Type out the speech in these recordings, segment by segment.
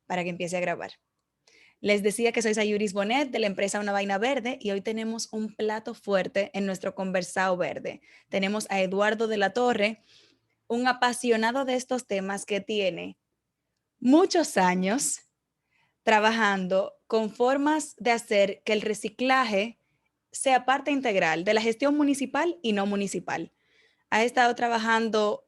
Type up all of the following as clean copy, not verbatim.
para que empiece a grabar. Les decía que soy Sayuris Bonet de la empresa Una Vaina Verde y hoy tenemos un plato fuerte en nuestro conversado verde. Tenemos a Eduardo de la Torre, un apasionado de estos temas que tiene muchos años trabajando con formas de hacer que el reciclaje sea parte integral de la gestión municipal y no municipal. Ha estado trabajando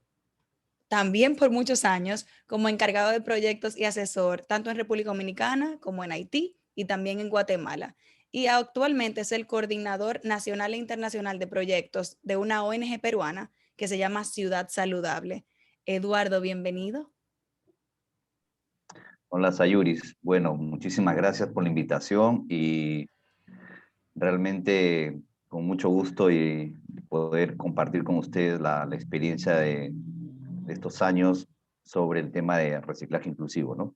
también por muchos años como encargado de proyectos y asesor, tanto en República Dominicana como en Haití y también en Guatemala. Y actualmente es el coordinador nacional e internacional de proyectos de una ONG peruana que se llama Ciudad Saludable. Eduardo, bienvenido. Hola Sayuris, bueno, muchísimas gracias por la invitación y realmente con mucho gusto y poder compartir con ustedes la experiencia de estos años sobre el tema de reciclaje inclusivo, ¿no?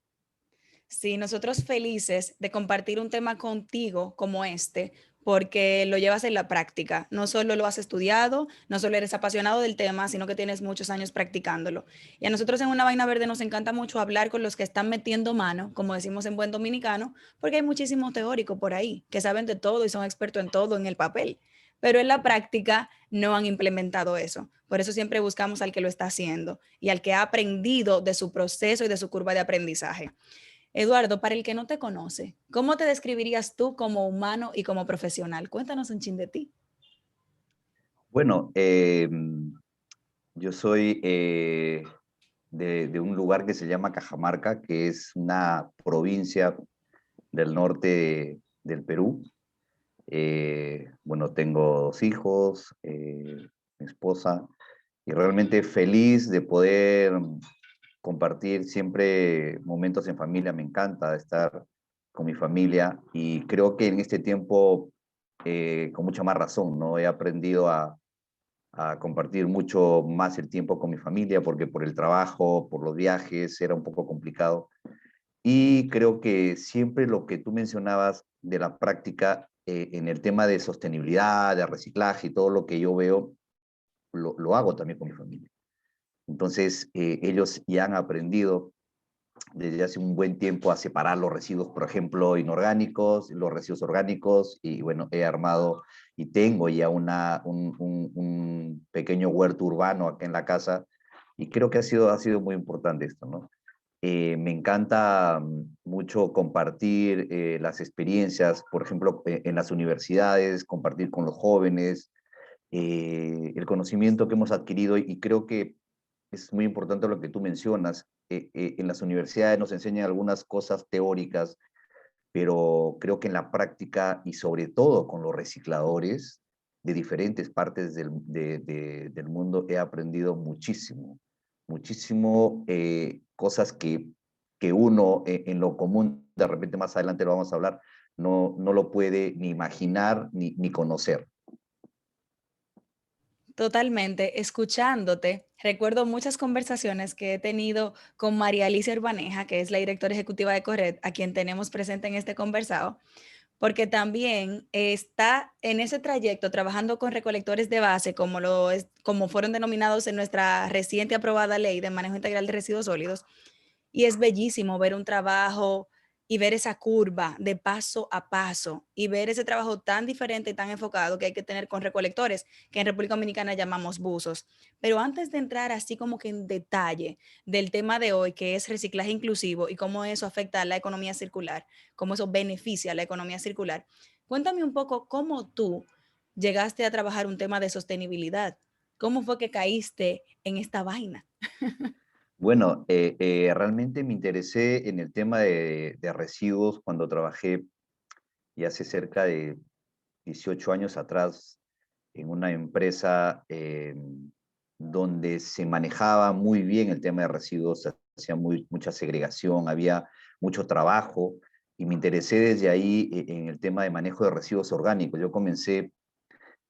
Sí, nosotros felices de compartir un tema contigo como este, porque lo llevas en la práctica. No solo lo has estudiado, no solo eres apasionado del tema, sino que tienes muchos años practicándolo. Y a nosotros en Una Vaina Verde nos encanta mucho hablar con los que están metiendo mano, como decimos en buen dominicano, porque hay muchísimos teóricos por ahí que saben de todo y son expertos en todo en el papel, pero en la práctica no han implementado eso. Por eso siempre buscamos al que lo está haciendo y al que ha aprendido de su proceso y de su curva de aprendizaje. Eduardo, para el que no te conoce, ¿cómo te describirías tú como humano y como profesional? Cuéntanos un chin de ti. Bueno, yo soy de un lugar que se llama Cajamarca, que es una provincia del norte del Perú. Bueno, tengo 2 hijos, mi esposa, y realmente feliz de poder compartir siempre momentos en familia. Me encanta estar con mi familia y creo que en este tiempo, con mucha más razón, ¿no? He aprendido a compartir mucho más el tiempo con mi familia porque por el trabajo, por los viajes, era un poco complicado. Y creo que siempre lo que tú mencionabas de la práctica en el tema de sostenibilidad, de reciclaje y todo lo que yo veo, lo hago también con mi familia. Entonces, ellos ya han aprendido desde hace un buen tiempo a separar los residuos, por ejemplo, inorgánicos, los residuos orgánicos, y bueno, he armado y tengo ya un pequeño huerto urbano acá en la casa, y creo que ha sido muy importante esto, ¿no? Me encanta mucho compartir las experiencias, por ejemplo, en las universidades, compartir con los jóvenes, el conocimiento que hemos adquirido y creo que es muy importante lo que tú mencionas. En las universidades nos enseñan algunas cosas teóricas, pero creo que en la práctica y sobre todo con los recicladores de diferentes partes del mundo he aprendido muchísimo, muchísimo cosas que uno en lo común, de repente más adelante lo vamos a hablar, no lo puede ni imaginar ni conocer. Totalmente, escuchándote, recuerdo muchas conversaciones que he tenido con María Alicia Urbaneja, que es la directora ejecutiva de Corred, a quien tenemos presente en este conversado, porque también está en ese trayecto trabajando con recolectores de base, como fueron denominados en nuestra reciente aprobada ley de manejo integral de residuos sólidos. Y es bellísimo ver un trabajo y ver esa curva de paso a paso y ver ese trabajo tan diferente y tan enfocado que hay que tener con recolectores, que en República Dominicana llamamos buzos. Pero antes de entrar así como que en detalle del tema de hoy, que es reciclaje inclusivo y cómo eso afecta a la economía circular, cómo eso beneficia a la economía circular, cuéntame un poco cómo tú llegaste a trabajar un tema de sostenibilidad. ¿Cómo fue que caíste en esta vaina? Bueno, realmente me interesé en el tema de residuos cuando trabajé y hace cerca de 18 años atrás en una empresa donde se manejaba muy bien el tema de residuos, se hacía mucha segregación, había mucho trabajo y me interesé desde ahí en el tema de manejo de residuos orgánicos. Yo comencé,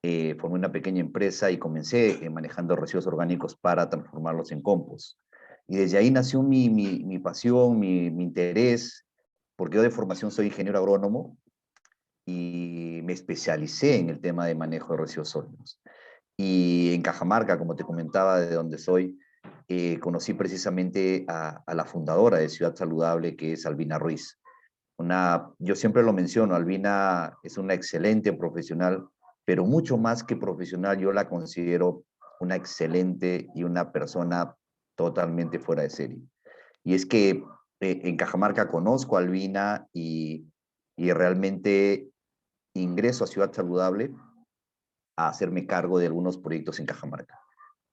formé una pequeña empresa y comencé manejando residuos orgánicos para transformarlos en compost. Y desde ahí nació mi pasión, mi interés, porque yo de formación soy ingeniero agrónomo y me especialicé en el tema de manejo de residuos sólidos. Y en Cajamarca, como te comentaba, de donde soy, conocí precisamente a la fundadora de Ciudad Saludable, que es Albina Ruiz. Yo siempre lo menciono, Albina es una excelente profesional, pero mucho más que profesional, yo la considero una excelente y una persona totalmente fuera de serie. Y es que en Cajamarca conozco a Albina y realmente ingreso a Ciudad Saludable a hacerme cargo de algunos proyectos en Cajamarca.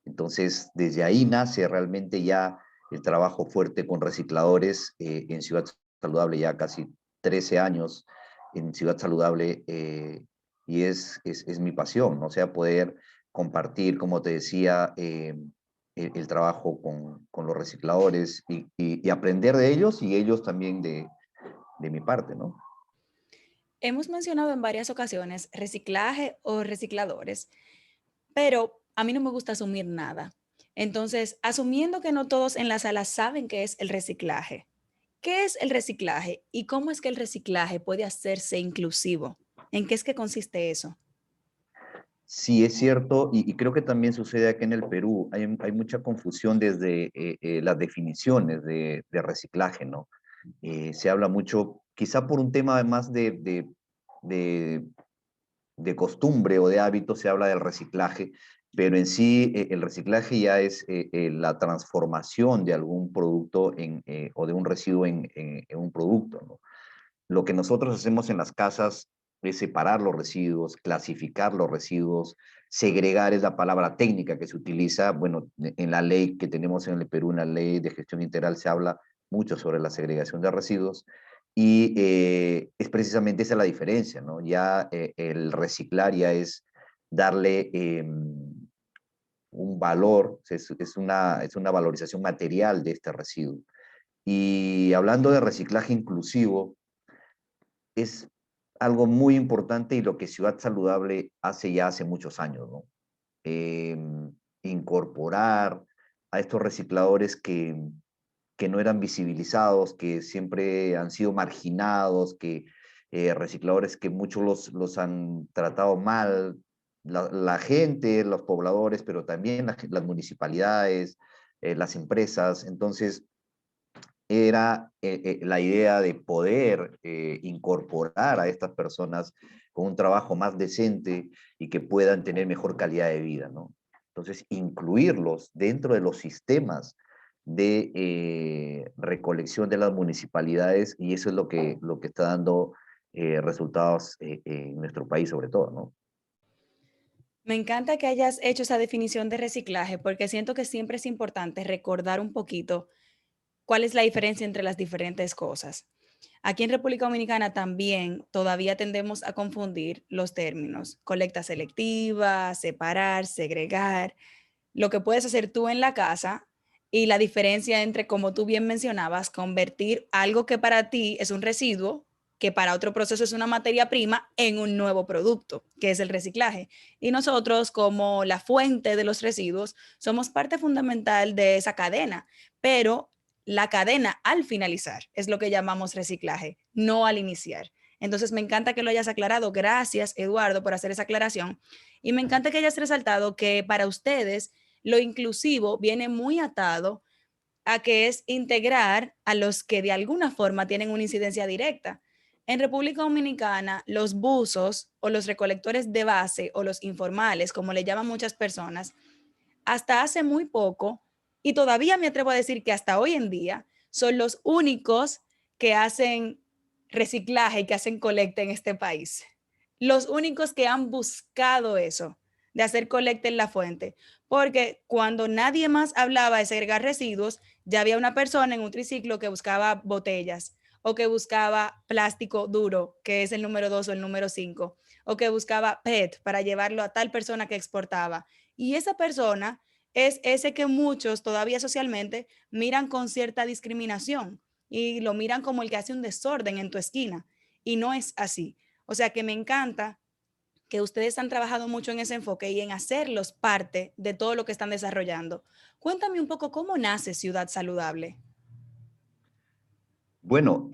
Entonces, desde ahí nace realmente ya el trabajo fuerte con recicladores en Ciudad Saludable, ya casi 13 años en Ciudad Saludable, y es mi pasión, ¿no? O sea, poder compartir, como te decía, el trabajo con los recicladores y aprender de ellos y ellos también de mi parte, ¿no? Hemos mencionado en varias ocasiones reciclaje o recicladores, pero a mí no me gusta asumir nada. Entonces, asumiendo que no todos en la sala saben qué es el reciclaje, ¿qué es el reciclaje y cómo es que el reciclaje puede hacerse inclusivo? ¿En qué es que consiste eso? Sí, es cierto, y creo que también sucede aquí en el Perú. Hay mucha confusión desde las definiciones de reciclaje, ¿no? Se habla mucho, quizá por un tema además de, de costumbre o de hábito, se habla del reciclaje, pero en sí el reciclaje ya es la transformación de algún producto o de un residuo en un producto, ¿no? Lo que nosotros hacemos en las casas es separar los residuos, clasificar los residuos, segregar es la palabra técnica que se utiliza. Bueno, en la ley que tenemos en el Perú, en la ley de gestión integral, se habla mucho sobre la segregación de residuos y es precisamente esa la diferencia, ¿no? Ya el reciclar ya es darle un valor, es una valorización material de este residuo. Y hablando de reciclaje inclusivo, es algo muy importante y lo que Ciudad Saludable hace ya hace muchos años, ¿no? Incorporar a estos recicladores que no eran visibilizados, que siempre han sido marginados, recicladores que muchos los han tratado mal, la gente, los pobladores, pero también las municipalidades, las empresas. Entonces, era la idea de poder incorporar a estas personas con un trabajo más decente y que puedan tener mejor calidad de vida, ¿no? Entonces, incluirlos dentro de los sistemas de recolección de las municipalidades y eso es lo que está dando resultados en nuestro país sobre todo, ¿no? Me encanta que hayas hecho esa definición de reciclaje porque siento que siempre es importante recordar un poquito cuál es la diferencia entre las diferentes cosas. Aquí en República Dominicana también todavía tendemos a confundir los términos, colecta selectiva, separar, segregar, lo que puedes hacer tú en la casa y la diferencia entre, como tú bien mencionabas, convertir algo que para ti es un residuo, que para otro proceso es una materia prima, en un nuevo producto, que es el reciclaje. Y nosotros, como la fuente de los residuos, somos parte fundamental de esa cadena, pero la cadena al finalizar es lo que llamamos reciclaje, no al iniciar. Entonces, me encanta que lo hayas aclarado. Gracias, Eduardo, por hacer esa aclaración. Y me encanta que hayas resaltado que para ustedes lo inclusivo viene muy atado a que es integrar a los que de alguna forma tienen una incidencia directa. En República Dominicana, los buzos o los recolectores de base o los informales, como le llaman muchas personas, hasta hace muy poco, y todavía me atrevo a decir que hasta hoy en día, son los únicos que hacen reciclaje y que hacen colecta en este país. Los únicos que han buscado eso, de hacer colecta en la fuente. Porque cuando nadie más hablaba de segregar residuos, ya había una persona en un triciclo que buscaba botellas o que buscaba plástico duro, que es el número 2 o el número 5, o que buscaba PET para llevarlo a tal persona que exportaba. Y esa persona es ese que muchos todavía socialmente miran con cierta discriminación y lo miran como el que hace un desorden en tu esquina. Y no es así. O sea que me encanta que ustedes han trabajado mucho en ese enfoque y en hacerlos parte de todo lo que están desarrollando. Cuéntame un poco cómo nace Ciudad Saludable. Bueno,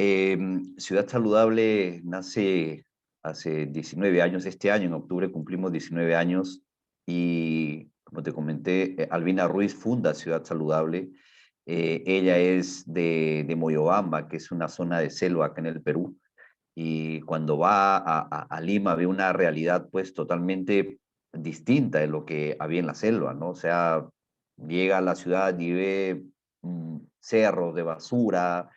Ciudad Saludable nace hace 19 años, este año, en octubre cumplimos 19 años y como te comenté, Albina Ruiz funda Ciudad Saludable. Ella es de Moyobamba, que es una zona de selva acá en el Perú, y cuando va a Lima ve una realidad pues totalmente distinta de lo que había en la selva, ¿no? O sea, llega a la ciudad y ve cerros de basura,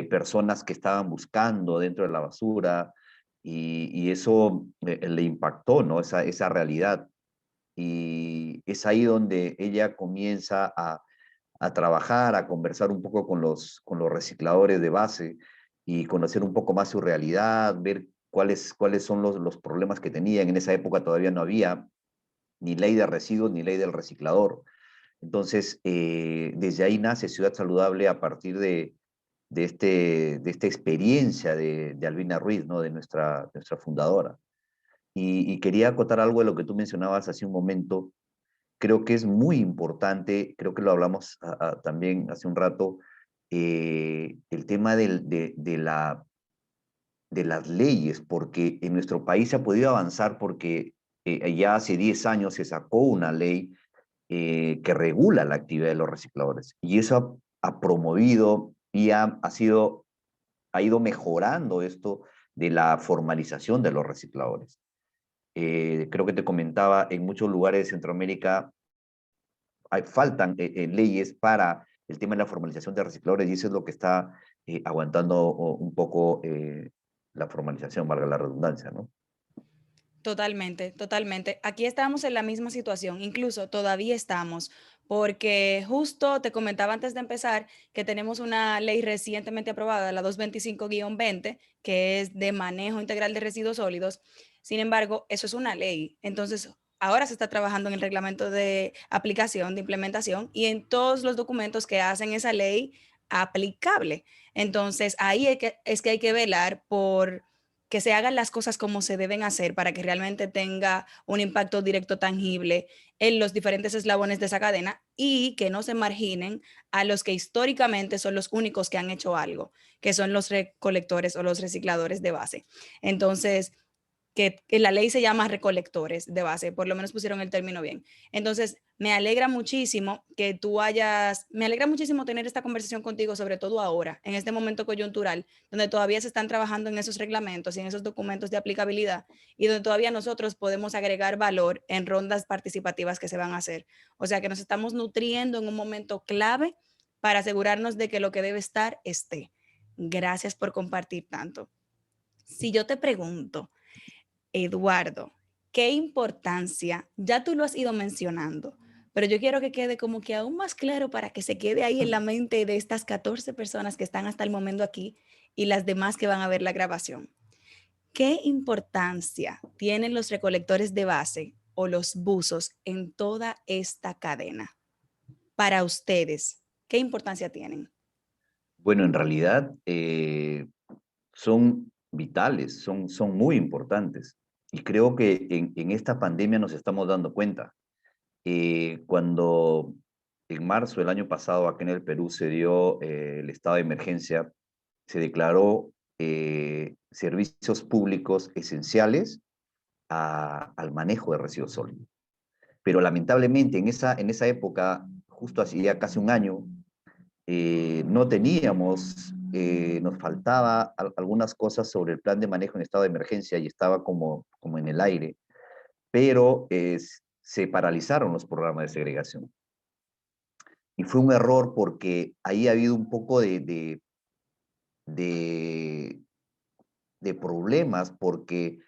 personas que estaban buscando dentro de la basura, y eso le impactó, ¿no? Esa realidad. Y es ahí donde ella comienza a trabajar, a conversar un poco con los recicladores de base y conocer un poco más su realidad, ver cuáles son los problemas que tenían. En esa época todavía no había ni ley de residuos ni ley del reciclador. Entonces, desde ahí nace Ciudad Saludable a partir de esta experiencia de Albina Ruiz, ¿no? De nuestra fundadora. Y quería acotar algo de lo que tú mencionabas hace un momento. Creo que es muy importante, creo que lo hablamos también hace un rato, el tema de las leyes, porque en nuestro país se ha podido avanzar porque ya hace 10 años se sacó una ley que regula la actividad de los recicladores, y eso ha promovido y ha ido mejorando esto de la formalización de los recicladores. Creo que te comentaba, en muchos lugares de Centroamérica faltan leyes para el tema de la formalización de recicladores, y eso es lo que está aguantando un poco la formalización, valga la redundancia, ¿no? Totalmente, totalmente. Aquí estamos en la misma situación, incluso todavía estamos, porque justo te comentaba antes de empezar que tenemos una ley recientemente aprobada, la 225-20, que es de manejo integral de residuos sólidos. Sin embargo, eso es una ley. Entonces, ahora se está trabajando en el reglamento de aplicación, de implementación y en todos los documentos que hacen esa ley aplicable. Entonces, ahí es que hay que velar por que se hagan las cosas como se deben hacer para que realmente tenga un impacto directo tangible en los diferentes eslabones de esa cadena y que no se marginen a los que históricamente son los únicos que han hecho algo, que son los recolectores o los recicladores de base. Entonces, que la ley se llama recolectores de base, por lo menos pusieron el término bien. Entonces, me alegra muchísimo que tú hayas, me alegra muchísimo tener esta conversación contigo, sobre todo ahora, en este momento coyuntural, donde todavía se están trabajando en esos reglamentos y en esos documentos de aplicabilidad y donde todavía nosotros podemos agregar valor en rondas participativas que se van a hacer. O sea que nos estamos nutriendo en un momento clave para asegurarnos de que lo que debe estar esté. Gracias por compartir tanto. Si yo te pregunto, Eduardo, ¿qué importancia? Ya tú lo has ido mencionando, pero yo quiero que quede como que aún más claro para que se quede ahí en la mente de estas 14 personas que están hasta el momento aquí y las demás que van a ver la grabación. ¿Qué importancia tienen los recolectores de base o los buzos en toda esta cadena? Para ustedes, ¿qué importancia tienen? Bueno, en realidad son vitales, son muy importantes. Y creo que en esta pandemia nos estamos dando cuenta. Cuando en marzo del año pasado acá en el Perú se dio el estado de emergencia, se declaró servicios públicos esenciales al manejo de residuos sólidos. Pero lamentablemente en esa época, justo hacía casi un año, no teníamos, nos faltaba algunas cosas sobre el plan de manejo en estado de emergencia y estaba como en el aire, pero se paralizaron los programas de segregación. Y fue un error porque ahí ha habido un poco de, de problemas porque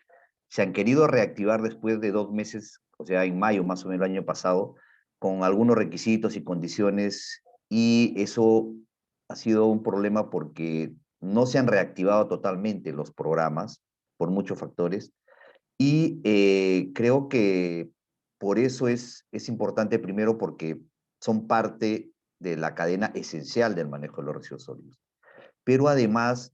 se han querido reactivar después de 2 meses, o sea, en mayo más o menos el año pasado, con algunos requisitos y condiciones, y eso ha sido un problema porque no se han reactivado totalmente los programas por muchos factores, y creo que por eso es importante, primero porque son parte de la cadena esencial del manejo de los residuos sólidos, pero además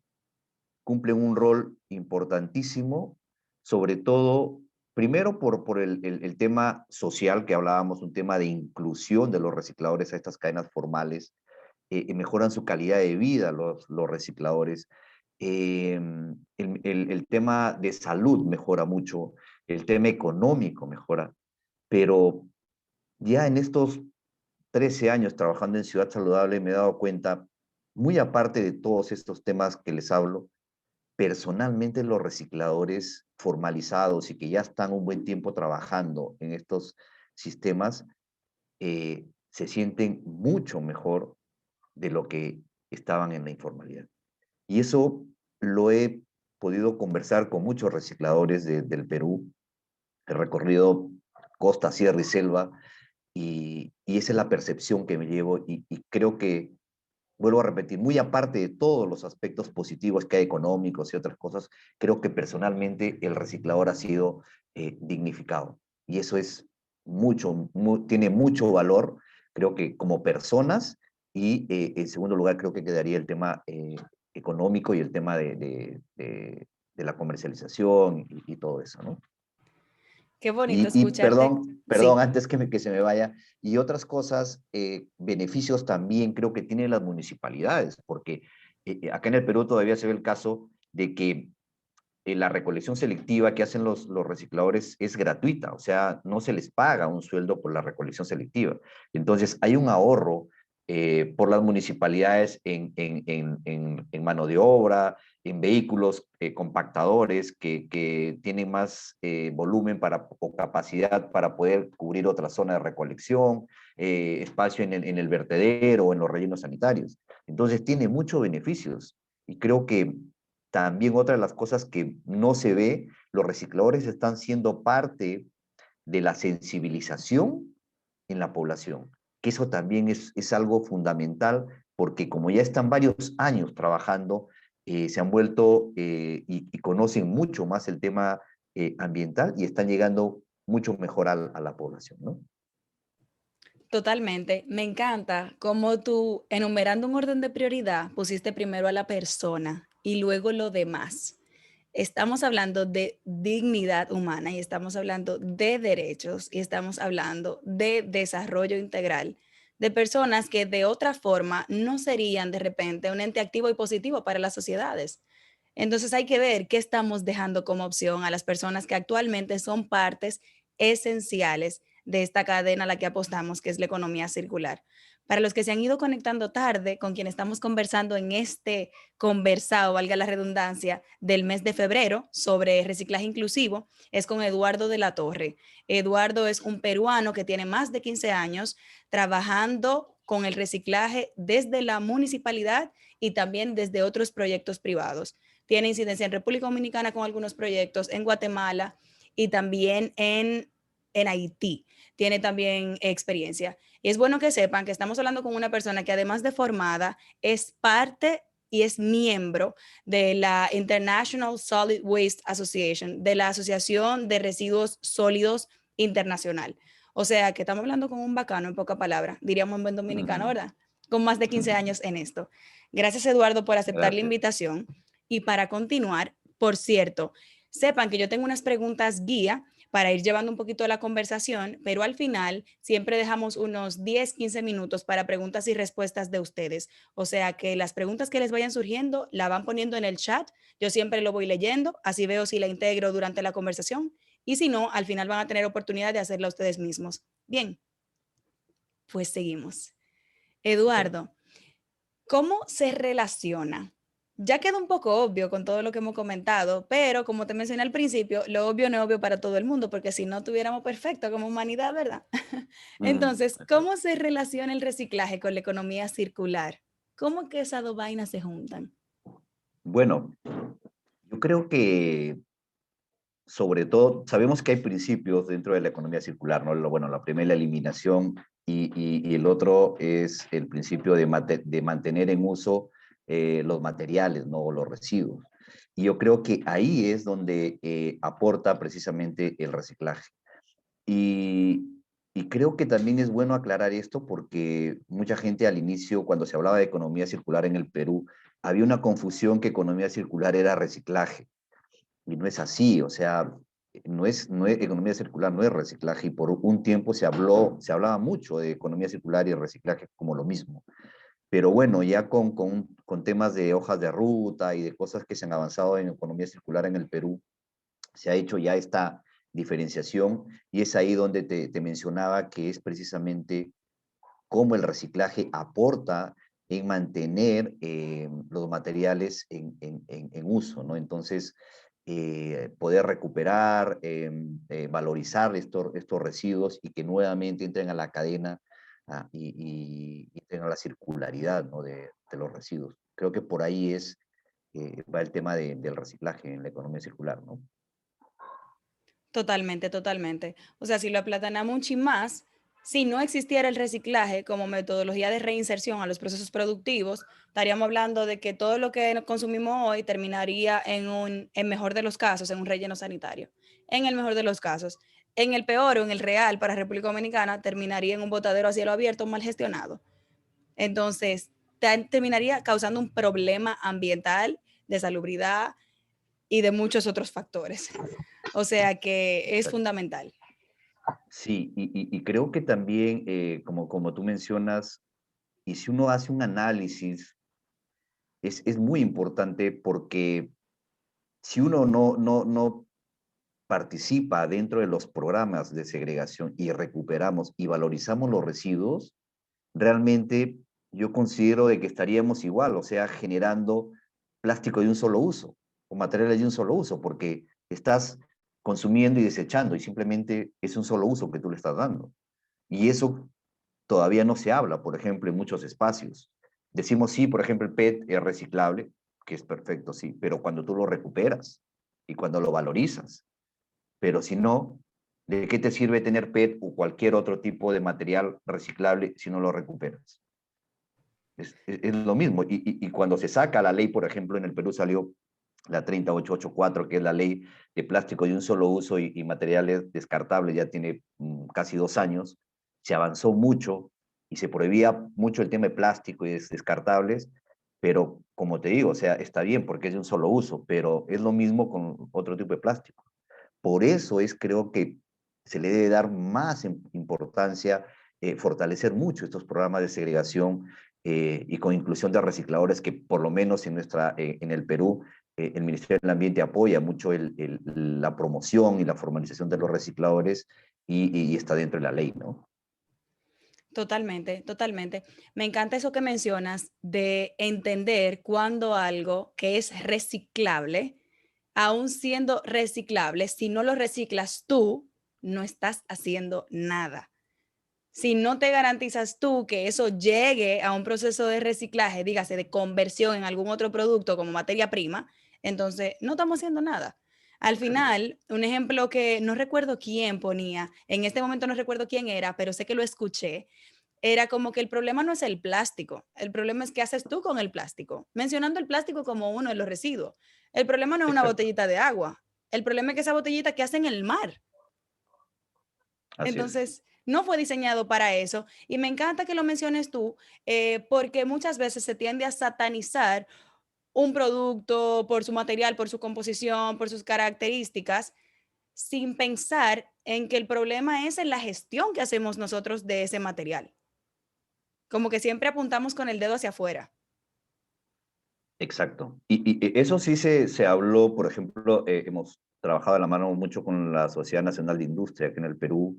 cumplen un rol importantísimo, sobre todo, primero por el tema social que hablábamos, un tema de inclusión de los recicladores a estas cadenas formales, mejoran su calidad de vida los recicladores, el tema de salud mejora mucho, el tema económico mejora, pero ya en estos 13 años trabajando en Ciudad Saludable me he dado cuenta, muy aparte de todos estos temas que les hablo, personalmente los recicladores formalizados y que ya están un buen tiempo trabajando en estos sistemas, se sienten mucho mejor de lo que estaban en la informalidad. Y eso lo he podido conversar con muchos recicladores del Perú. He recorrido costa, sierra y selva y esa es la percepción que me llevo y creo que, vuelvo a repetir, muy aparte de todos los aspectos positivos que hay económicos y otras cosas, creo que personalmente el reciclador ha sido dignificado y eso es tiene mucho valor, creo que como personas y en segundo lugar creo que quedaría el tema económico y el tema de la comercialización y todo eso, ¿no? Qué bonito Y escucharte. perdón, Sí, antes que se me vaya, y otras cosas, beneficios también creo que tienen las municipalidades, porque acá en el Perú todavía se ve el caso de que la recolección selectiva que hacen los recicladores es gratuita, o sea, no se les paga un sueldo por la recolección selectiva. Entonces, hay un ahorro por las municipalidades en mano de obra, en vehículos compactadores que tienen más volumen o capacidad para poder cubrir otra zona de recolección, espacio en el vertedero o en los rellenos sanitarios. Entonces, tiene muchos beneficios y creo que también otra de las cosas que no se ve, los recicladores están siendo parte de la sensibilización en la población, que eso también es algo fundamental porque como ya están varios años trabajando, se han vuelto y conocen mucho más el tema ambiental y están llegando mucho mejor a la población, ¿no? totalmente. Me encanta cómo tú, enumerando un orden de prioridad, pusiste primero a la persona y luego lo demás. Estamos hablando de dignidad humana y estamos hablando de derechos y estamos hablando de desarrollo integral de personas que de otra forma no serían de repente un ente activo y positivo para las sociedades. Entonces hay que ver qué estamos dejando como opción a las personas que actualmente son partes esenciales de esta cadena a la que apostamos, que es la economía circular. Para los que se han ido conectando tarde, con quien estamos conversando en este conversado, valga la redundancia, del mes de febrero sobre reciclaje inclusivo, es con Eduardo de la Torre. Eduardo es un peruano que tiene más de 15 años trabajando con el reciclaje desde la municipalidad y también desde otros proyectos privados. Tiene incidencia en República Dominicana con algunos proyectos, en Guatemala y también en Haití. Tiene también experiencia. Y es bueno que sepan que estamos hablando con una persona que además de formada es parte y es miembro de la International Solid Waste Association, de la Asociación de Residuos Sólidos Internacional. O sea, que estamos hablando con un bacano, en poca palabra, diríamos en buen dominicano, Mm, ¿verdad? Con más de 15 años en esto. Gracias, Eduardo, por aceptar la gracias. invitación. Y para continuar, por cierto, sepan que yo tengo unas preguntas guía para ir llevando un poquito la conversación, pero al final siempre dejamos unos 10, 15 minutos para preguntas y respuestas de ustedes. O sea que las preguntas que les vayan surgiendo la van poniendo en el chat. Yo siempre lo voy leyendo, así veo si la integro durante la conversación y si no, al final van a tener oportunidad de hacerla ustedes mismos. Bien, pues seguimos. Ok. Eduardo, ¿cómo se relaciona? Ya queda un poco obvio con todo lo que hemos comentado, pero como te mencioné al principio, lo obvio no es obvio para todo el mundo, porque si no tuviéramos perfecto como humanidad, ¿verdad? Mm, Entonces, ¿cómo se relaciona el reciclaje con la economía circular? ¿Cómo que esas dos vainas se juntan? bueno, yo creo que sobre todo, sabemos que hay principios dentro de la economía circular, ¿no? Bueno, la primera, la eliminación, y el otro es el principio de mantener en uso los materiales, ¿no? O los residuos. Y yo creo que ahí es donde aporta precisamente el reciclaje. Y, y creo que también es bueno aclarar esto porque mucha gente al inicio, cuando se hablaba de economía circular en el Perú, había una confusión que economía circular era reciclaje y no es así, o sea, no es economía circular, no es reciclaje, y por un tiempo se hablaba mucho de economía circular y reciclaje como lo mismo. Pero bueno, ya con temas de hojas de ruta y de cosas que se han avanzado en economía circular en el Perú, se ha hecho ya diferenciación, y es ahí donde te mencionaba que es precisamente cómo el reciclaje aporta en mantener los materiales en uso, ¿no? Entonces, poder recuperar, valorizar estos residuos y que nuevamente entren a la cadena y entren a la circularidad, ¿no? de los residuos. Creo que por ahí va el tema del reciclaje en la economía circular, ¿no? Totalmente, totalmente. O sea, si lo aplatanamos un chin más, si no existiera el reciclaje como metodología de reinserción a los procesos productivos, estaríamos hablando de que todo lo que consumimos hoy terminaría en mejor de los casos, en un relleno sanitario. En el mejor de los casos. En el peor o en el real para República Dominicana, terminaría en un botadero a cielo abierto mal gestionado. Entonces, terminaría causando un problema ambiental, de salubridad y de muchos otros factores. O sea que es fundamental. Sí, y creo que también, como tú mencionas, y si uno hace un análisis, es muy importante porque si uno no participa dentro de los programas de segregación y recuperamos y valorizamos los residuos, realmente yo considero de que estaríamos igual, o sea, generando plástico de un solo uso o materiales de un solo uso, porque estás consumiendo y desechando y simplemente es un solo uso que tú le estás dando. Y eso todavía no se habla, por ejemplo, en muchos espacios. Decimos, sí, por ejemplo, el PET es reciclable, que es perfecto, sí, pero cuando tú lo recuperas y cuando lo valorizas, pero si no, ¿de qué te sirve tener PET o cualquier otro tipo de material reciclable si no lo recuperas? Es lo mismo. Y cuando se saca la ley, por ejemplo, en el Perú salió la 30884, que es la ley de plástico de un solo uso y materiales descartables, ya tiene casi 2 años, se avanzó mucho y se prohibía mucho el tema de plástico y descartables, pero como te digo, o sea, está bien porque es de un solo uso, pero es lo mismo con otro tipo de plástico. Por eso creo que se le debe dar más importancia, fortalecer mucho estos programas de segregación y con inclusión de recicladores que por lo menos en el Perú, el Ministerio del Ambiente apoya mucho la promoción y la formalización de los recicladores y está dentro de la ley, ¿no? Totalmente, totalmente. Me encanta eso que mencionas de entender cuando algo que es reciclable, aún siendo reciclable, si no lo reciclas tú, no estás haciendo nada. Si no te garantizas tú que eso llegue a un proceso de reciclaje, dígase de conversión en algún otro producto como materia prima, entonces no estamos haciendo nada. Al Exacto. final, un ejemplo que no recuerdo quién ponía, en este momento no recuerdo quién era, pero sé que lo escuché, era como que el problema no es el plástico, el problema es qué haces tú con el plástico, mencionando el plástico como uno de los residuos. El problema no es una Exacto. botellita de agua, el problema es que esa botellita que hace en el mar. Así es. Entonces, no fue diseñado para eso. Y me encanta que lo menciones tú, porque muchas veces se tiende a satanizar un producto por su material, por su composición, por sus características, sin pensar en que el problema es en la gestión que hacemos nosotros de ese material. Como que siempre apuntamos con el dedo hacia afuera. Exacto. Y eso sí se habló, por ejemplo, hemos trabajado de la mano mucho con la Sociedad Nacional de Industria aquí en el Perú,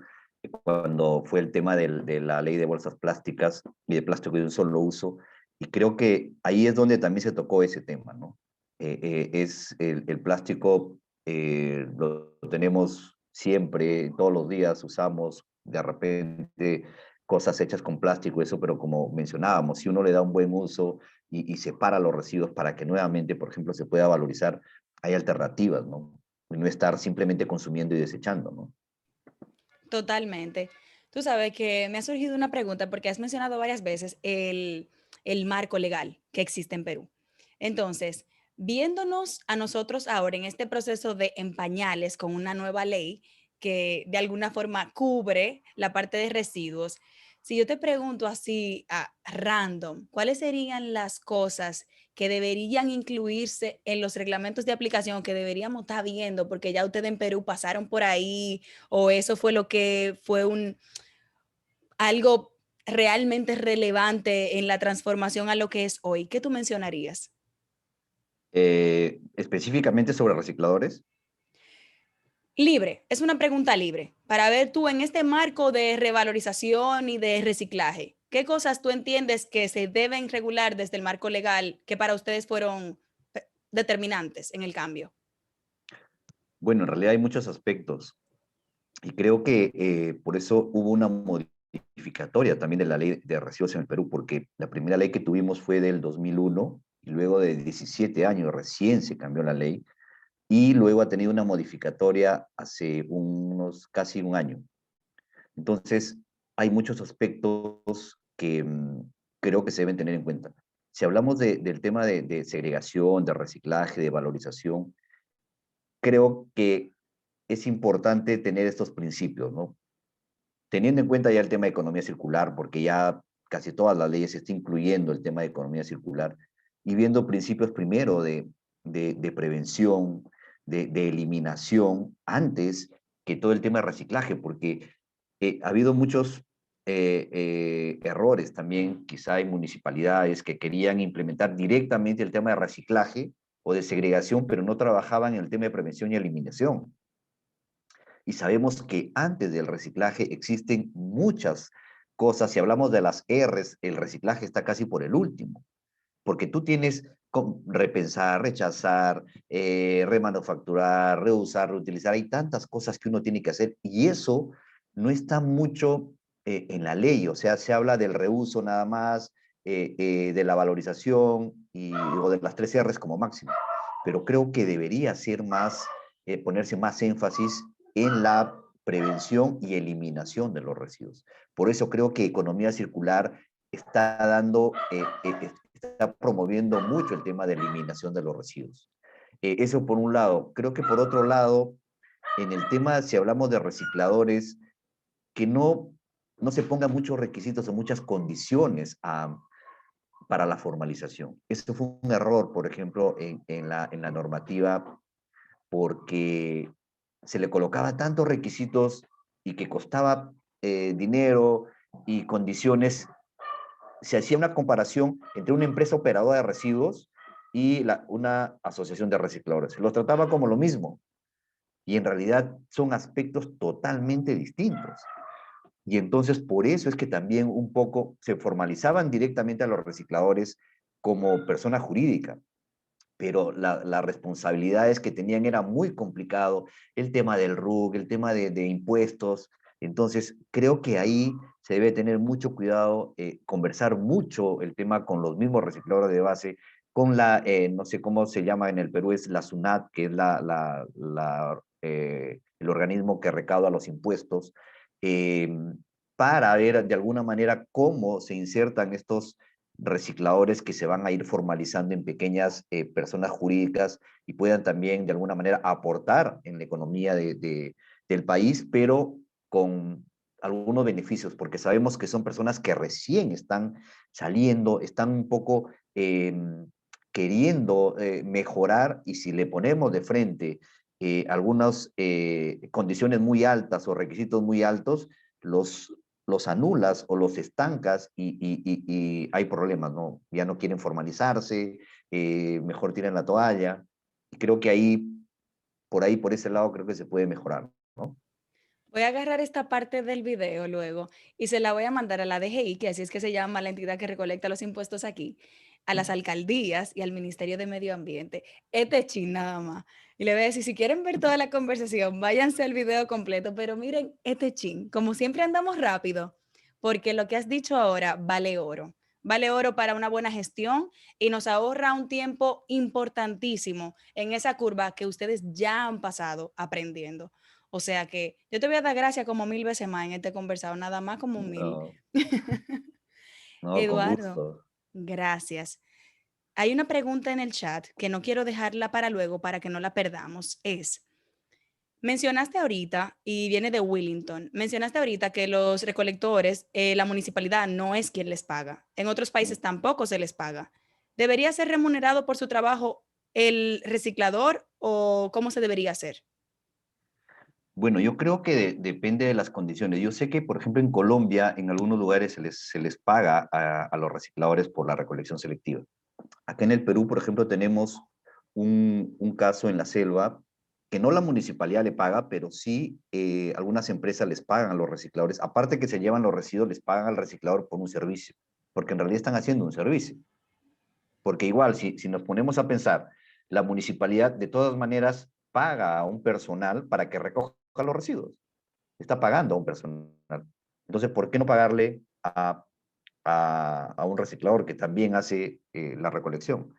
cuando fue el tema de la ley de bolsas plásticas y de plástico de un solo uso, y creo que ahí es donde también se tocó ese tema, ¿no? Es el plástico, lo tenemos siempre, todos los días usamos de repente cosas hechas con plástico, eso, pero como mencionábamos, si uno le da un buen uso y separa los residuos para que nuevamente, por ejemplo, se pueda valorizar, hay alternativas, ¿no? Y no estar simplemente consumiendo y desechando, ¿no? Totalmente. Tú sabes que me ha surgido una pregunta porque has mencionado varias veces el marco legal que existe en Perú. Entonces, viéndonos a nosotros ahora en este proceso de empañales con una nueva ley que de alguna forma cubre la parte de residuos, si yo te pregunto así a random, ¿cuáles serían las cosas que deberían incluirse en los reglamentos de aplicación que deberíamos estar viendo? Porque ya ustedes en Perú pasaron por ahí o eso fue lo que fue algo realmente relevante en la transformación a lo que es hoy. ¿Qué tú mencionarías? Específicamente sobre recicladores. Libre, es una pregunta libre, para ver tú en este marco de revalorización y de reciclaje, ¿qué cosas tú entiendes que se deben regular desde el marco legal que para ustedes fueron determinantes en el cambio? Bueno, en realidad hay muchos aspectos y creo que por eso hubo una modificatoria también de la ley de residuos en el Perú, porque la primera ley que tuvimos fue del 2001 y luego de 17 años recién se cambió la ley y luego ha tenido una modificatoria hace unos casi un año. Entonces, hay muchos aspectos que creo que se deben tener en cuenta. Si hablamos del tema de segregación, de reciclaje, de valorización, creo que es importante tener estos principios, ¿no? Teniendo en cuenta ya el tema de economía circular, porque ya casi todas las leyes se está incluyendo el tema de economía circular, y viendo principios primero de prevención, de eliminación, antes que todo el tema de reciclaje, porque ha habido muchos errores también, quizá hay municipalidades que querían implementar directamente el tema de reciclaje o de segregación, pero no trabajaban en el tema de prevención y eliminación. Y sabemos que antes del reciclaje existen muchas cosas. Si hablamos de las R's, el reciclaje está casi por el último, porque tú tienes repensar, rechazar, remanufacturar, reusar, reutilizar. Hay tantas cosas que uno tiene que hacer y eso no está mucho en la ley. O sea, se habla del reuso nada más, de la valorización o de las tres R's como máximo. Pero creo que debería ser más, ponerse más énfasis en la prevención y eliminación de los residuos. Por eso creo que economía circular está dando, está promoviendo mucho el tema de eliminación de los residuos. Eso por un lado. Creo que por otro lado, en el tema, si hablamos de recicladores, que no se pongan muchos requisitos o muchas condiciones para la formalización. Esto fue un error, por ejemplo, en la normativa, porque se le colocaba tantos requisitos y que costaba dinero y condiciones. Se hacía una comparación entre una empresa operadora de residuos y una asociación de recicladores. Los trataba como lo mismo y en realidad son aspectos totalmente distintos. Y entonces por eso es que también un poco se formalizaban directamente a los recicladores como persona jurídica, pero las responsabilidades que tenían era muy complicado, el tema del RUC, el tema de impuestos. Entonces, creo que ahí se debe tener mucho cuidado, conversar mucho el tema con los mismos recicladores de base, con no sé cómo se llama en el Perú, es la SUNAT, que es el organismo que recauda los impuestos, eh, para ver de alguna manera cómo se insertan estos recicladores que se van a ir formalizando en pequeñas personas jurídicas y puedan también de alguna manera aportar en la economía del país, pero con algunos beneficios, porque sabemos que son personas que recién están saliendo, están un poco queriendo mejorar y si le ponemos de frente algunas condiciones muy altas o requisitos muy altos, los anulas o los estancas y hay problemas, ¿no? Ya no quieren formalizarse, mejor tiran la toalla. Y creo que ahí, por ese lado, creo que se puede mejorar, ¿no? Voy a agarrar esta parte del video luego y se la voy a mandar a la DGI, que así es que se llama la entidad que recolecta los impuestos aquí, a las alcaldías y al Ministerio de Medio Ambiente. Este chin nada más. Y le voy a decir, si quieren ver toda la conversación, váyanse al video completo, pero miren este chin, como siempre andamos rápido, porque lo que has dicho ahora vale oro. Vale oro para una buena gestión y nos ahorra un tiempo importantísimo en esa curva que ustedes ya han pasado aprendiendo. O sea que yo te voy a dar gracias como 1000 veces más en este conversado, nada más como 1000. No, no, con Eduardo, gusto. gracias. Hay una pregunta en el chat que no quiero dejarla para luego para que no la perdamos. Mencionaste ahorita, y viene de Willington, mencionaste ahorita que los recolectores, la municipalidad no es quien les paga. En otros países tampoco se les paga. ¿Debería ser remunerado por su trabajo el reciclador o cómo se debería hacer? Bueno, yo creo que depende de las condiciones. Yo sé que, por ejemplo, en Colombia, en algunos lugares se les paga a los recicladores por la recolección selectiva. Acá en el Perú, por ejemplo, tenemos un caso en la selva que no la municipalidad le paga, pero sí algunas empresas les pagan a los recicladores. Aparte que se llevan los residuos, les pagan al reciclador por un servicio, porque en realidad están haciendo un servicio. Porque igual, si nos ponemos a pensar, la municipalidad de todas maneras paga a un personal para que recoja los residuos. Está pagando a un personal. Entonces, ¿por qué no pagarle a un reciclador que también hace la recolección?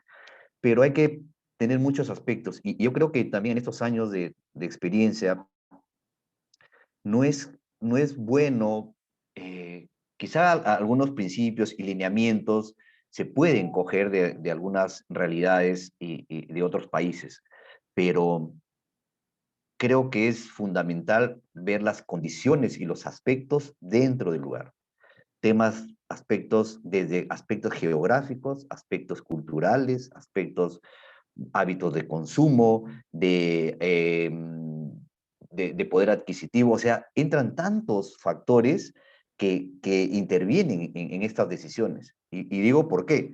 Pero hay que tener muchos aspectos. Y yo creo que también en estos años de experiencia no es bueno, quizá algunos principios y lineamientos se pueden coger de algunas realidades y de otros países, pero creo que es fundamental ver las condiciones y los aspectos dentro del lugar. Aspectos desde aspectos geográficos, aspectos culturales, aspectos hábitos de consumo, de poder adquisitivo, o sea, entran tantos factores que intervienen en estas decisiones. Y digo, ¿por qué?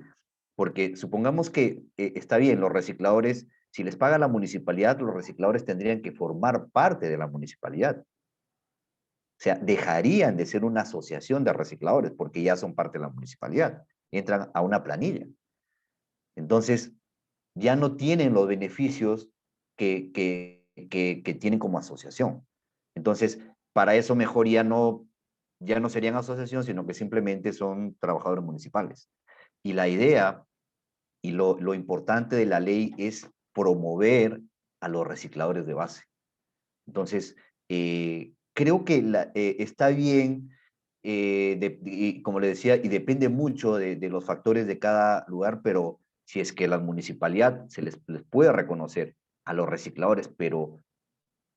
Porque supongamos que está bien, los recicladores, si les paga la municipalidad, los recicladores tendrían que formar parte de la municipalidad. O sea, dejarían de ser una asociación de recicladores porque ya son parte de la municipalidad. Entran a una planilla. Entonces, ya no tienen los beneficios que tienen como asociación. Entonces, para eso mejor ya no serían asociación, sino que simplemente son trabajadores municipales. Y la idea y lo importante de la ley es promover a los recicladores de base. Entonces, creo que está bien, y como le decía, y depende mucho de los factores de cada lugar, pero si es que la municipalidad les puede reconocer a los recicladores, pero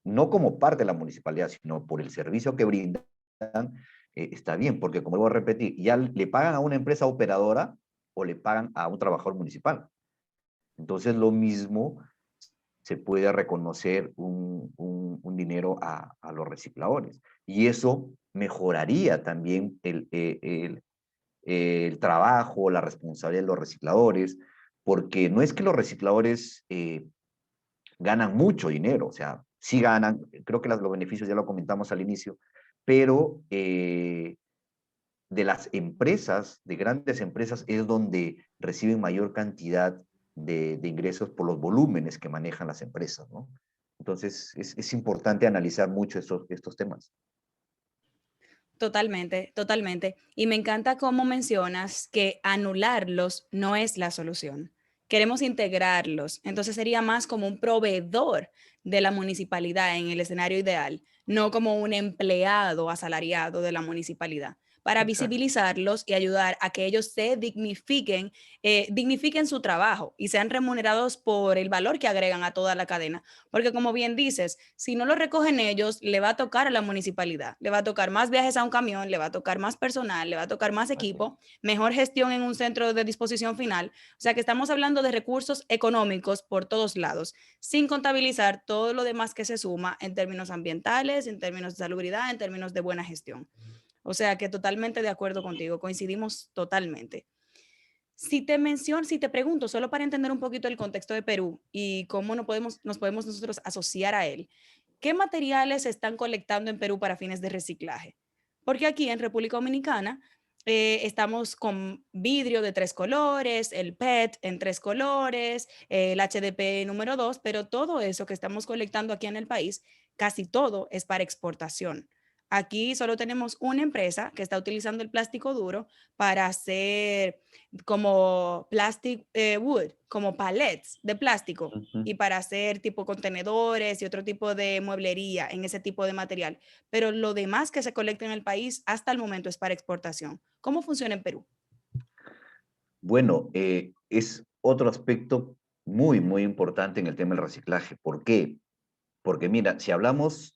no como parte de la municipalidad, sino por el servicio que brindan, está bien, porque como vuelvo a repetir, ya le pagan a una empresa operadora o le pagan a un trabajador municipal. Entonces, lo mismo se puede reconocer un dinero a los recicladores. Y eso mejoraría también el trabajo, la responsabilidad de los recicladores, porque no es que los recicladores ganan mucho dinero, o sea, sí ganan, creo que los beneficios ya lo comentamos al inicio, pero de las empresas, de grandes empresas, es donde reciben mayor cantidad de ingresos por los volúmenes que manejan las empresas, ¿no? Entonces, es importante analizar mucho estos temas. Totalmente, totalmente. Y me encanta cómo mencionas que anularlos no es la solución. Queremos integrarlos. Entonces sería más como un proveedor de la municipalidad en el escenario ideal, no como un empleado asalariado de la municipalidad, para Exacto. visibilizarlos y ayudar a que ellos se dignifiquen su trabajo y sean remunerados por el valor que agregan a toda la cadena. Porque como bien dices, si no lo recogen ellos, le va a tocar a la municipalidad, le va a tocar más viajes a un camión, le va a tocar más personal, le va a tocar más Así es. equipo, mejor gestión en un centro de disposición final. O sea que estamos hablando de recursos económicos por todos lados, sin contabilizar todo lo demás que se suma en términos ambientales, en términos de salubridad, en términos de buena gestión. O sea que totalmente de acuerdo contigo, coincidimos totalmente. Si te pregunto, solo para entender un poquito el contexto de Perú y cómo nos podemos nosotros asociar a él, ¿qué materiales se están colectando en Perú para fines de reciclaje? Porque aquí en República Dominicana estamos con vidrio de 3 colores, el PET en 3 colores, el HDP número 2, pero todo eso que estamos colectando aquí en el país, casi todo es para exportación. Aquí solo tenemos una empresa que está utilizando el plástico duro para hacer como plastic wood, como palets de plástico Ujú. y para hacer tipo contenedores y otro tipo de mueblería en ese tipo de material. Pero lo demás que se colecta en el país hasta el momento es para exportación. ¿Cómo funciona en Perú? Bueno, es otro aspecto muy, muy importante en el tema del reciclaje. ¿Por qué? Porque mira, si hablamos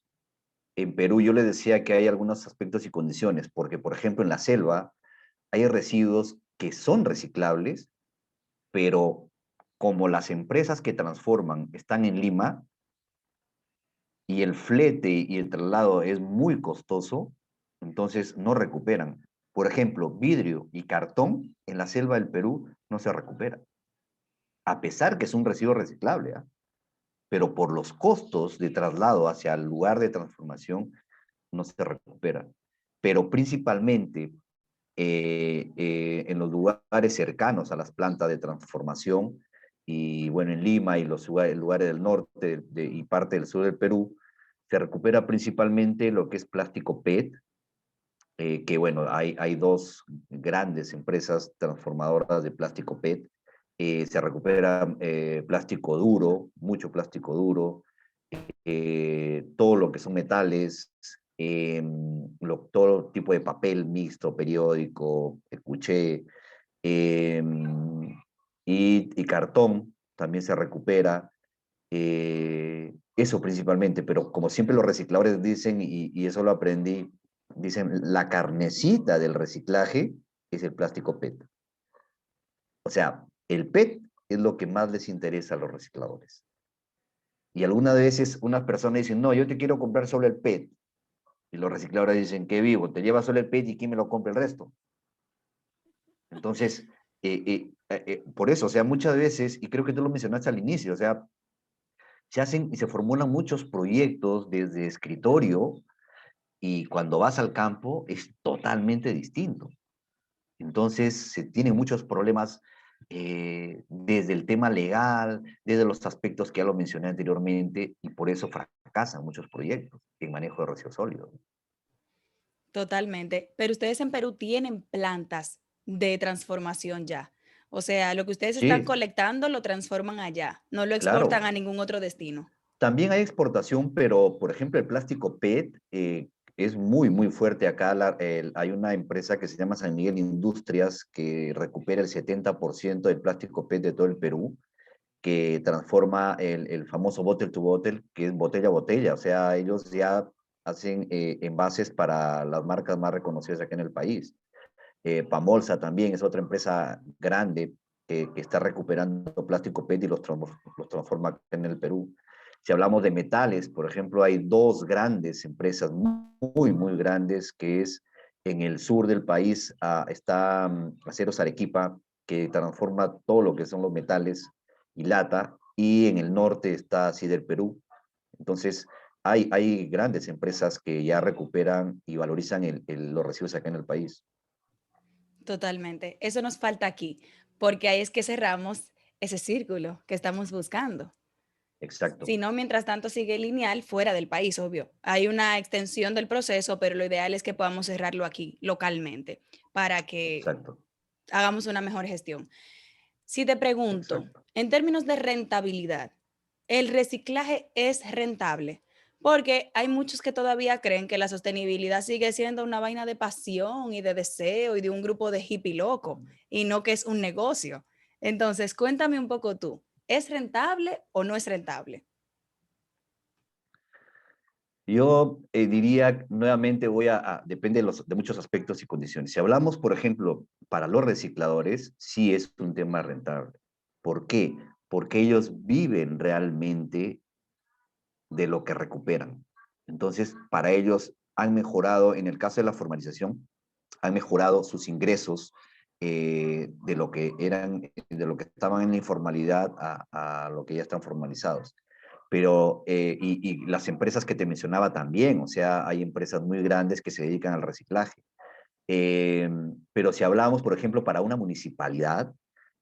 en Perú, yo le decía que hay algunos aspectos y condiciones, porque por ejemplo en la selva hay residuos que son reciclables, pero como las empresas que transforman están en Lima y el flete y el traslado es muy costoso, entonces no recuperan. Por ejemplo, vidrio y cartón en la selva del Perú no se recupera, a pesar que es un residuo reciclable, ¿ah? pero por los costos de traslado hacia el lugar de transformación no se recupera. Pero principalmente en los lugares cercanos a las plantas de transformación, y bueno, en Lima y los lugares del norte y parte del sur del Perú, se recupera principalmente lo que es plástico PET, que bueno, hay dos grandes empresas transformadoras de plástico PET. Se recupera plástico duro, mucho plástico duro, todo lo que son metales, todo tipo de papel mixto, periódico, cuché, eh, y cartón también se recupera. Eso principalmente, pero como siempre los recicladores dicen, y eso lo aprendí, dicen, la carnecita del reciclaje es el plástico PET. O sea, el PET es lo que más les interesa a los recicladores. Y algunas veces unas personas dicen, no, yo te quiero comprar solo el PET. Y los recicladores dicen, qué vivo, te llevas solo el PET y quién me lo compra el resto. Entonces, por eso, o sea, muchas veces, y creo que tú lo mencionaste al inicio, o sea, se hacen y se formulan muchos proyectos desde escritorio y cuando vas al campo es totalmente distinto. Entonces, se tienen muchos problemas desde el tema legal, desde los aspectos que ya lo mencioné anteriormente, y por eso fracasan muchos proyectos en manejo de residuos sólidos. Totalmente. Pero ustedes en Perú tienen plantas de transformación ya. O sea, lo que ustedes están Sí, colectando lo transforman allá, no lo exportan claro. a ningún otro destino. También hay exportación, pero por ejemplo el plástico PET es muy, muy fuerte acá. Hay una empresa que se llama San Miguel Industrias que recupera el 70% del plástico PET de todo el Perú, que transforma el famoso bottle to bottle, que es botella a botella. O sea, ellos ya hacen envases para las marcas más reconocidas aquí en el país. Pamolsa también es otra empresa grande que está recuperando plástico PET y los transforma en el Perú. Si hablamos de metales, por ejemplo, hay dos grandes empresas muy, muy grandes, que es en el sur del país, está Aceros Arequipa, que transforma todo lo que son los metales y lata, y en el norte está Sider Perú. Entonces, hay grandes empresas que ya recuperan y valorizan los residuos acá en el país. Totalmente. Eso nos falta aquí, porque ahí es que cerramos ese círculo que estamos buscando. Exacto, Si no, mientras tanto sigue lineal fuera del país, obvio. Hay una extensión del proceso, pero lo ideal es que podamos cerrarlo aquí, localmente, para que exacto, hagamos una mejor gestión. Si te pregunto, exacto. en términos de rentabilidad, ¿el reciclaje es rentable? Porque hay muchos que todavía creen que la sostenibilidad sigue siendo una vaina de pasión y de deseo y de un grupo de hippie loco, y no que es un negocio. Entonces, cuéntame un poco tú, ¿es rentable o no es rentable? Yo diría, nuevamente depende de muchos aspectos y condiciones. Si hablamos, por ejemplo, para los recicladores, sí es un tema rentable. ¿Por qué? Porque ellos viven realmente de lo que recuperan. Entonces, para ellos han mejorado, en el caso de la formalización, han mejorado sus ingresos de lo que estaban en la informalidad a lo que ya están formalizados. Pero, y las empresas que te mencionaba también, o sea, hay empresas muy grandes que se dedican al reciclaje. Eh, pero si hablamos, por ejemplo, para una municipalidad,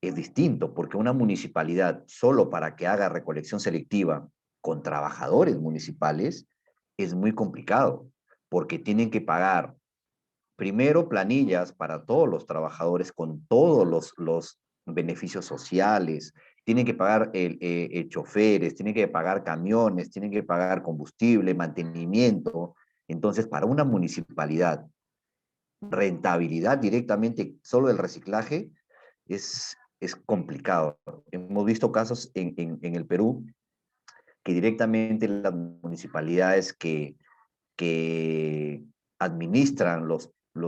es distinto, porque una municipalidad solo para que haga recolección selectiva con trabajadores municipales es muy complicado, porque tienen que pagar primero planillas para todos los trabajadores con todos los beneficios sociales, tienen que pagar choferes, tienen que pagar camiones, tienen que pagar combustible, mantenimiento. Entonces, para una municipalidad, rentabilidad directamente solo del reciclaje es complicado. Hemos visto casos en el Perú que directamente las municipalidades que administran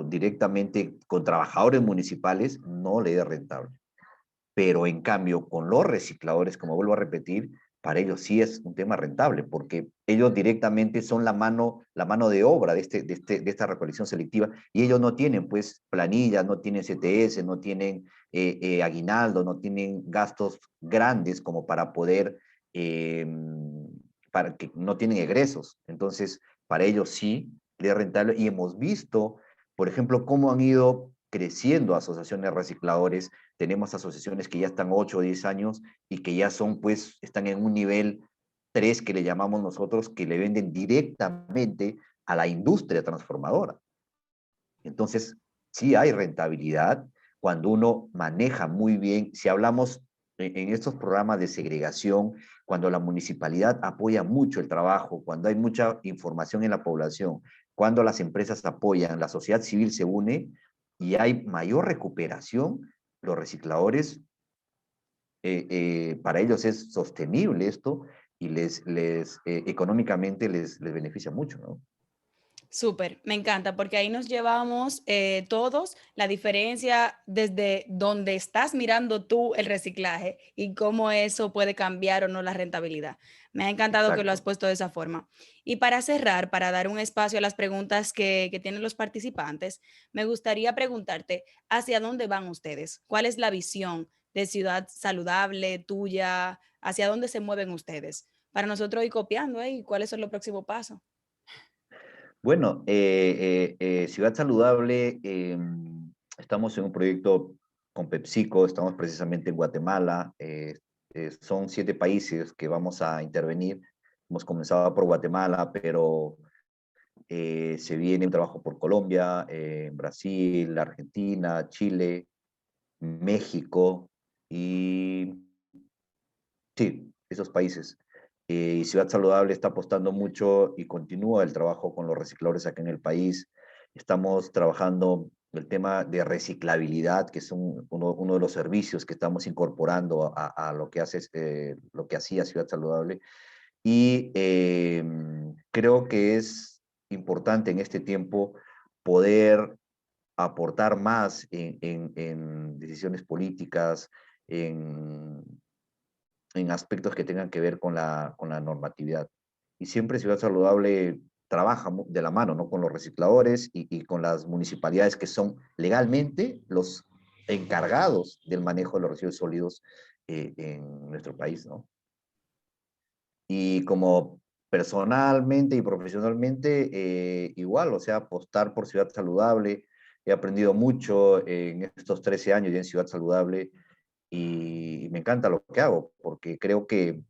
directamente con trabajadores municipales no le es rentable. Pero en cambio, con los recicladores, como vuelvo a repetir, para ellos sí es un tema rentable, porque ellos directamente son la mano de obra de esta recolección selectiva, y ellos no tienen pues planillas, no tienen CTS, no tienen aguinaldo, no tienen gastos grandes como para poder para que no tienen egresos. Entonces, para ellos sí, es rentable. Y hemos visto, por ejemplo, cómo han ido creciendo asociaciones de recicladores. Tenemos asociaciones que ya están 8 o 10 años y que ya son, pues, están en un nivel 3 que le llamamos nosotros, que le venden directamente a la industria transformadora. Entonces, sí hay rentabilidad cuando uno maneja muy bien, si hablamos en estos programas de segregación, cuando la municipalidad apoya mucho el trabajo, cuando hay mucha información en la población, cuando las empresas apoyan, la sociedad civil se une y hay mayor recuperación, los recicladores, para ellos es sostenible esto y económicamente les beneficia mucho, ¿no? Súper, me encanta, porque ahí nos llevamos todos la diferencia desde donde estás mirando tú el reciclaje y cómo eso puede cambiar o no la rentabilidad. Me ha encantado que lo has Exacto. puesto de esa forma. Y para cerrar, para dar un espacio a las preguntas que tienen los participantes, me gustaría preguntarte, ¿hacia dónde van ustedes? ¿Cuál es la visión de ciudad saludable tuya? ¿Hacia dónde se mueven ustedes? Para nosotros ir copiando, ¿eh? ¿Cuáles son los próximos pasos? Bueno, Ciudad Saludable, estamos en un proyecto con PepsiCo, estamos precisamente en Guatemala, son 7 países que vamos a intervenir. Hemos comenzado por Guatemala, pero se viene un trabajo por Colombia, Brasil, Argentina, Chile, México y sí, esos países. Y Ciudad Saludable está apostando mucho y continúa el trabajo con los recicladores acá en el país. Estamos trabajando el tema de reciclabilidad, que es uno de los servicios que estamos incorporando a lo que lo que hacía Ciudad Saludable. Y creo que es importante en este tiempo poder aportar más en decisiones políticas, en aspectos que tengan que ver con la normatividad. Y siempre Ciudad Saludable trabaja de la mano, ¿no? Con los recicladores y con las municipalidades que son legalmente los encargados del manejo de los residuos sólidos en nuestro país, ¿no? Y como personalmente y profesionalmente, igual, o sea, apostar por Ciudad Saludable. He aprendido mucho en estos 13 años ya en Ciudad Saludable y me encanta lo que hago, porque creo que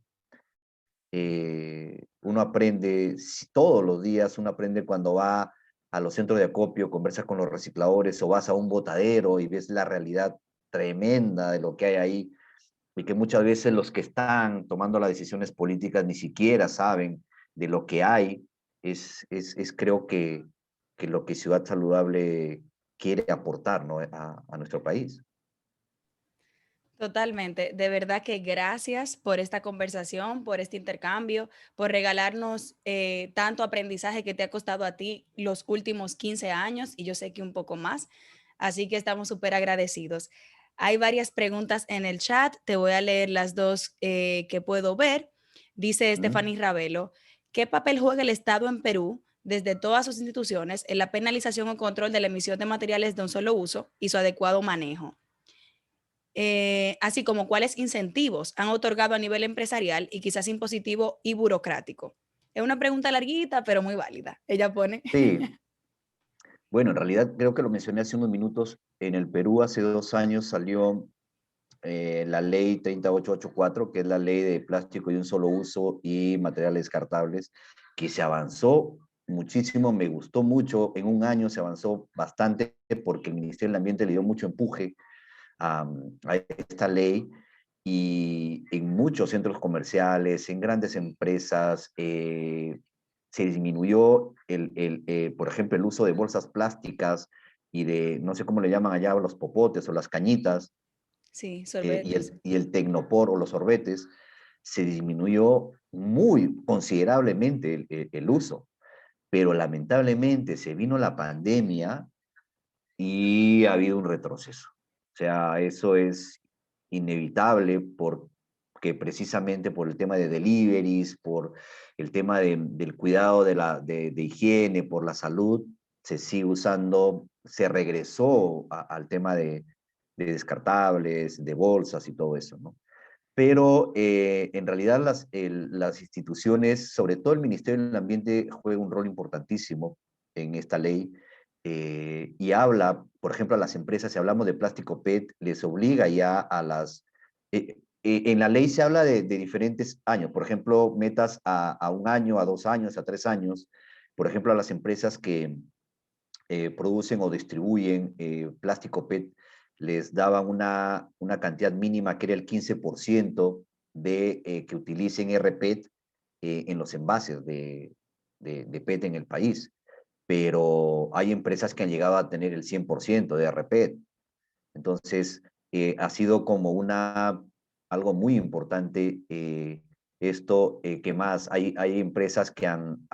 uno aprende todos los días, uno aprende cuando va a los centros de acopio, conversas con los recicladores o vas a un botadero y ves la realidad tremenda de lo que hay ahí y que muchas veces los que están tomando las decisiones políticas ni siquiera saben de lo que hay, es creo que lo que Ciudad Saludable quiere aportar, ¿no? A nuestro país. Totalmente. De verdad que gracias por esta conversación, por este intercambio, por regalarnos tanto aprendizaje que te ha costado a ti los últimos 15 años y yo sé que un poco más. Así que estamos súper agradecidos. Hay varias preguntas en el chat. Te voy a leer las dos que puedo ver. Dice ¿Mm? Stephanie Ravelo, ¿qué papel juega el Estado en Perú desde todas sus instituciones en la penalización o control de la emisión de materiales de un solo uso y su adecuado manejo? Así como cuáles incentivos han otorgado a nivel empresarial y quizás impositivo y burocrático. Es una pregunta larguita, pero muy válida. Ella pone. Sí, bueno, en realidad creo que lo mencioné hace unos minutos. En el Perú hace 2 años salió la ley 30884, que es la ley de plástico de un solo uso y materiales descartables, que se avanzó muchísimo, me gustó mucho. En un año se avanzó bastante porque el Ministerio del Ambiente le dio mucho empuje a esta ley y en muchos centros comerciales, en grandes empresas, se disminuyó, por ejemplo, el uso de bolsas plásticas y de, no sé cómo le llaman allá, los popotes o las cañitas, Sí, sorbetes. y el tecnopor o los sorbetes, se disminuyó muy considerablemente el uso. Pero lamentablemente se vino la pandemia y ha habido un retroceso. O sea, eso es inevitable porque precisamente por el tema de deliveries, por el tema del cuidado de higiene, por la salud, se sigue usando, se regresó al tema de descartables, de bolsas y todo eso, ¿no? pero en realidad las instituciones, sobre todo el Ministerio del Ambiente, juega un rol importantísimo en esta ley y habla, por ejemplo, a las empresas, si hablamos de plástico PET, les obliga ya a en la ley se habla de diferentes años, por ejemplo, metas a 1 año, a 2 años, a 3 años, por ejemplo, a las empresas que producen o distribuyen plástico PET, les daban una cantidad mínima que era el 15% de que utilicen RPET en los envases de PET en el país. Pero hay empresas que han llegado a tener el 100% de RPET. Entonces, ha sido como algo muy importante esto, que más hay empresas que han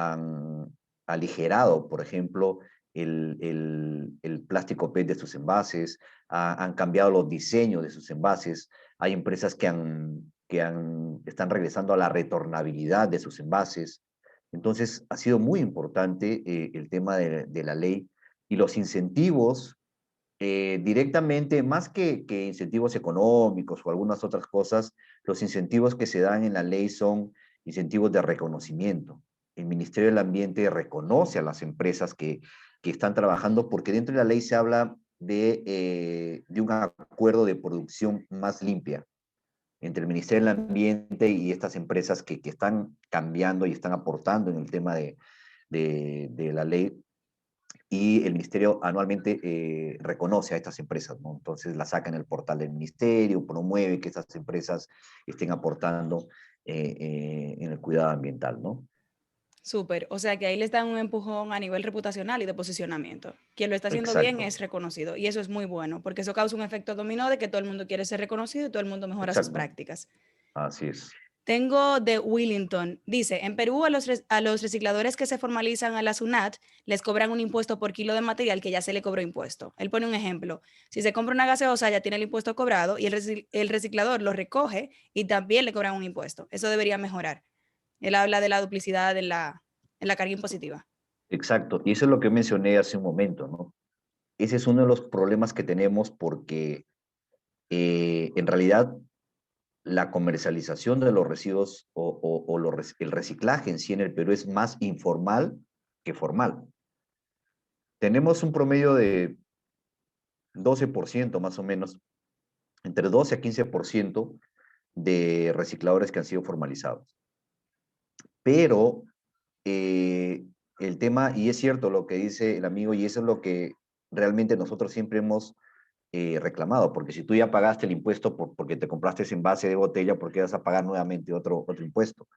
aligerado, por ejemplo, el plástico PET de sus envases, han cambiado los diseños de sus envases, hay empresas están regresando a la retornabilidad de sus envases. Entonces, ha sido muy importante el tema de la ley y los incentivos directamente, más que incentivos económicos o algunas otras cosas, los incentivos que se dan en la ley son incentivos de reconocimiento. El Ministerio del Ambiente reconoce a las empresas que están trabajando porque dentro de la ley se habla de un acuerdo de producción más limpia entre el Ministerio del Ambiente y estas empresas que están cambiando y están aportando en el tema de la ley y el ministerio anualmente reconoce a estas empresas, ¿no? Entonces la saca en el portal del ministerio, promueve que estas empresas estén aportando en el cuidado ambiental, ¿no? Súper, o sea que ahí les dan un empujón a nivel reputacional y de posicionamiento. Quien lo está haciendo bien Exacto, es reconocido y eso es muy bueno porque eso causa un efecto dominó de que todo el mundo quiere ser reconocido y todo el mundo mejora sus exacto, prácticas. así es. Tengo de Willington, dice, en Perú a los recicladores que se formalizan a la SUNAT les cobran un impuesto por kilo de material que ya se le cobró impuesto. Él pone un ejemplo, si se compra una gaseosa ya tiene el impuesto cobrado y el reciclador lo recoge y también le cobran un impuesto. Eso debería mejorar. Él habla de la duplicidad en la carga impositiva. Exacto, y eso es lo que mencioné hace un momento, ¿no? Ese es uno de los problemas que tenemos porque en realidad la comercialización de los residuos el reciclaje en sí en el Perú es más informal que formal. Tenemos un promedio de 12% más o menos, entre 12 a 15% de recicladores que han sido formalizados. Pero el tema, y es cierto lo que dice el amigo, y eso es lo que realmente nosotros siempre hemos reclamado, porque si tú ya pagaste el impuesto porque te compraste ese envase de botella, ¿por qué vas a pagar nuevamente otro impuesto?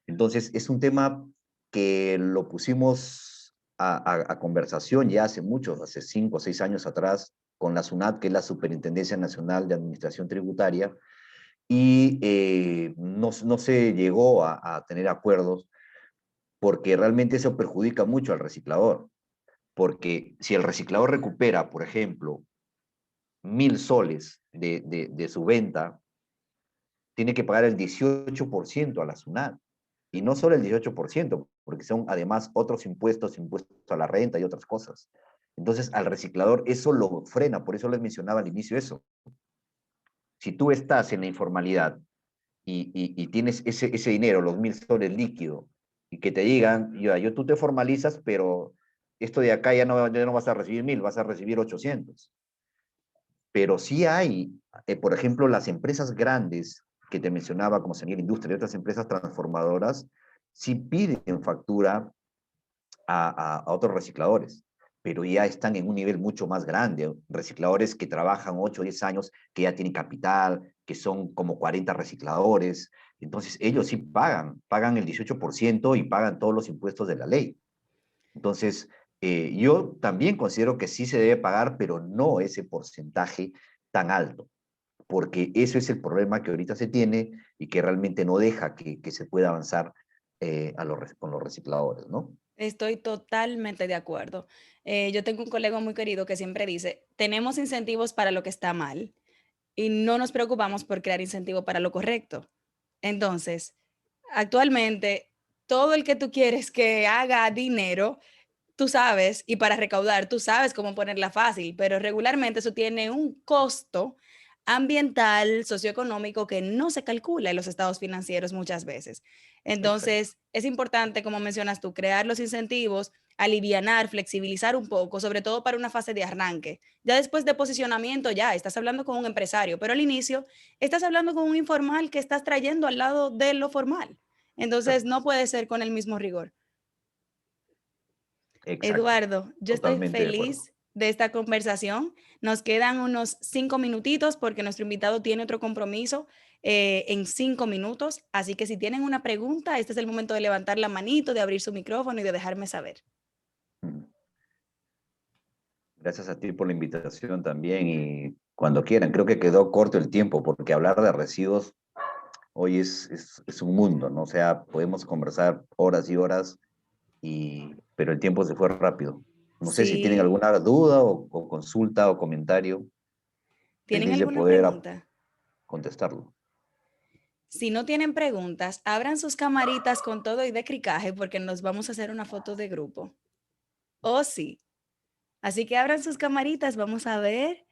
Entonces, es un tema que lo pusimos a conversación ya hace muchos, hace 5 o 6 años atrás, con la SUNAT, que es la Superintendencia Nacional de Administración Tributaria, y no se llegó a tener acuerdos porque realmente eso perjudica mucho al reciclador. Porque si el reciclador recupera, por ejemplo, 1.000 soles de su venta, tiene que pagar el 18% a la SUNAT. Y no solo el 18%, porque son además otros impuestos, impuestos a la renta y otras cosas. Entonces, al reciclador eso lo frena, por eso les mencionaba al inicio eso. Si tú estás en la informalidad y tienes ese dinero, los 1.000 soles líquido, y que te digan, tú te formalizas, pero esto de acá ya no vas a recibir 1.000, vas a recibir 800. Pero sí hay, por ejemplo, las empresas grandes que te mencionaba, como Saniel Industria y otras empresas transformadoras, sí piden factura a otros recicladores, pero ya están en un nivel mucho más grande. Recicladores que trabajan 8 o 10 años, que ya tienen capital, que son como 40 recicladores. Entonces, ellos sí pagan el 18% y pagan todos los impuestos de la ley. Entonces, yo también considero que sí se debe pagar, pero no ese porcentaje tan alto, porque eso es el problema que ahorita se tiene y que realmente no deja que se pueda avanzar con los recicladores, ¿no? Estoy totalmente de acuerdo. Yo tengo un colega muy querido que siempre dice, tenemos incentivos para lo que está mal y no nos preocupamos por crear incentivos para lo correcto. Entonces, actualmente, todo el que tú quieres que haga dinero, tú sabes, y para recaudar, tú sabes cómo ponerla fácil, pero regularmente eso tiene un costo ambiental, socioeconómico, que no se calcula en los estados financieros muchas veces. Exacto. Entonces, es importante, como mencionas tú, crear los incentivos, alivianar, flexibilizar un poco, sobre todo para una fase de arranque. Ya después de posicionamiento, ya estás hablando con un empresario, pero al inicio estás hablando con un informal que estás trayendo al lado de lo formal. Entonces, Exacto. no puede ser con el mismo rigor. Exacto. Eduardo, yo estoy Totalmente de acuerdo. feliz de esta conversación. Nos quedan unos 5 minutitos porque nuestro invitado tiene otro compromiso en 5 minutos. Así que si tienen una pregunta, este es el momento de levantar la manito, de abrir su micrófono y de dejarme saber. Mm. Gracias a ti por la invitación también y cuando quieran. Creo que quedó corto el tiempo porque hablar de residuos hoy es un mundo, ¿no? O sea, podemos conversar horas y horas, pero el tiempo se fue rápido. No sé si tienen Si alguna duda o consulta o comentario. tienen Feliz de alguna poder pregunta, contestarlo. si no tienen preguntas, abran sus camaritas con todo y de cricaje porque nos vamos a hacer una foto de grupo. Oh, sí. Así que abran sus camaritas, vamos a ver.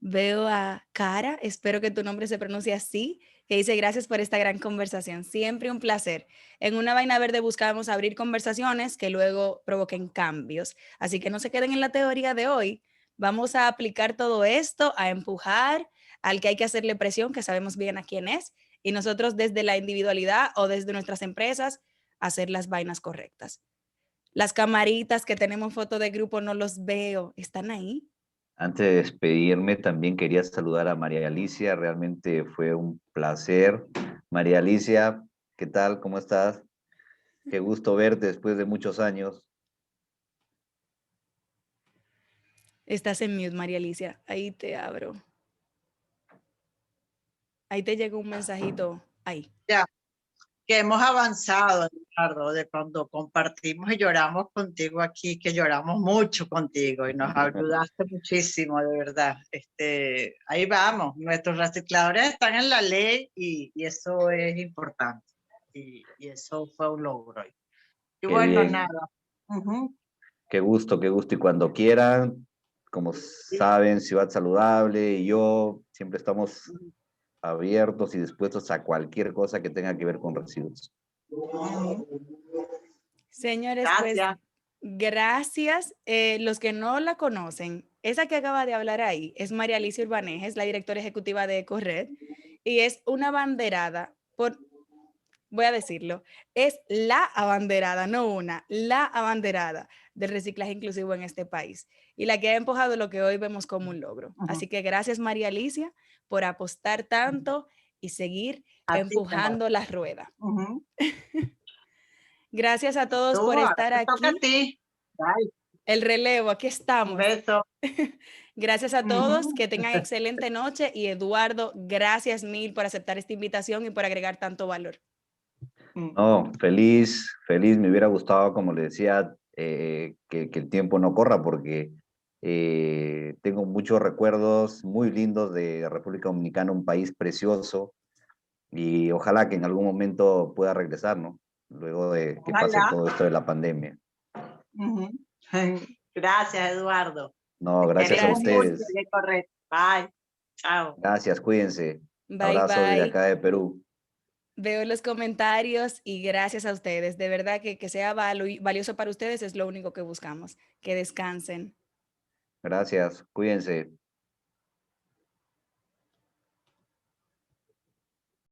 Veo a Cara, espero que tu nombre se pronuncie así, que dice gracias por esta gran conversación. Siempre un placer. En Una Vaina Verde buscamos abrir conversaciones que luego provoquen cambios. Así que no se queden en la teoría de hoy. Vamos a aplicar todo esto, a empujar al que hay que hacerle presión, que sabemos bien a quién es, y nosotros desde la individualidad o desde nuestras empresas hacer las vainas correctas. Las camaritas que tenemos foto de grupo no los veo. ¿Están ahí? Antes de despedirme, también quería saludar a María Alicia. Realmente fue un placer. María Alicia, ¿qué tal? ¿Cómo estás? Qué gusto verte después de muchos años. Estás en mute, María Alicia. Ahí te abro. Ahí te llega un mensajito. Ahí. Ya, que hemos avanzado, Ricardo, de cuando compartimos y lloramos contigo aquí, que lloramos mucho contigo y nos ayudaste muchísimo, de verdad. Ahí vamos, nuestros recicladores están en la ley y eso es importante. Y eso fue un logro. Y Qué bueno, bien, nada. Ujú. qué gusto, qué gusto. Y cuando quieran, como saben, Ciudad Saludable y yo siempre estamos abiertos y dispuestos a cualquier cosa que tenga que ver con residuos. Ujú. Señores, pues Gracias. gracias. Los que no la conocen, esa que acaba de hablar ahí es María Alicia Urbaneja, es la directora ejecutiva de Ecored y es una abanderada por, voy a decirlo, es la abanderada, no una, la abanderada del reciclaje inclusivo en este país y la que ha empujado lo que hoy vemos como un logro. Ujú. Así que gracias María Alicia por apostar tanto y seguir A ti, mi amor. empujando la rueda. Ujú. Gracias a todos Tú, por ahora estar te toca a aquí. ti. Bye. El relevo, aquí Un estamos. beso. Gracias a todos, Ujú. que tengan excelente noche y Eduardo, gracias mil por aceptar esta invitación y por agregar tanto valor. No, feliz, feliz. Me hubiera gustado, como le decía, que el tiempo no corra porque tengo muchos recuerdos muy lindos de República Dominicana, un país precioso y ojalá que en algún momento pueda regresar, ¿no? Luego de que pase Ojalá. todo esto de la pandemia. Ujú. Gracias, Eduardo. No, Te gracias a queremos mucho, Gracias. ustedes. bien correcto. Bye. Chao. Gracias, cuídense. Bye Abrazo desde bye. acá de Perú. Veo los comentarios y gracias a ustedes. De verdad que sea valioso para ustedes es lo único que buscamos. Que descansen. Gracias, cuídense.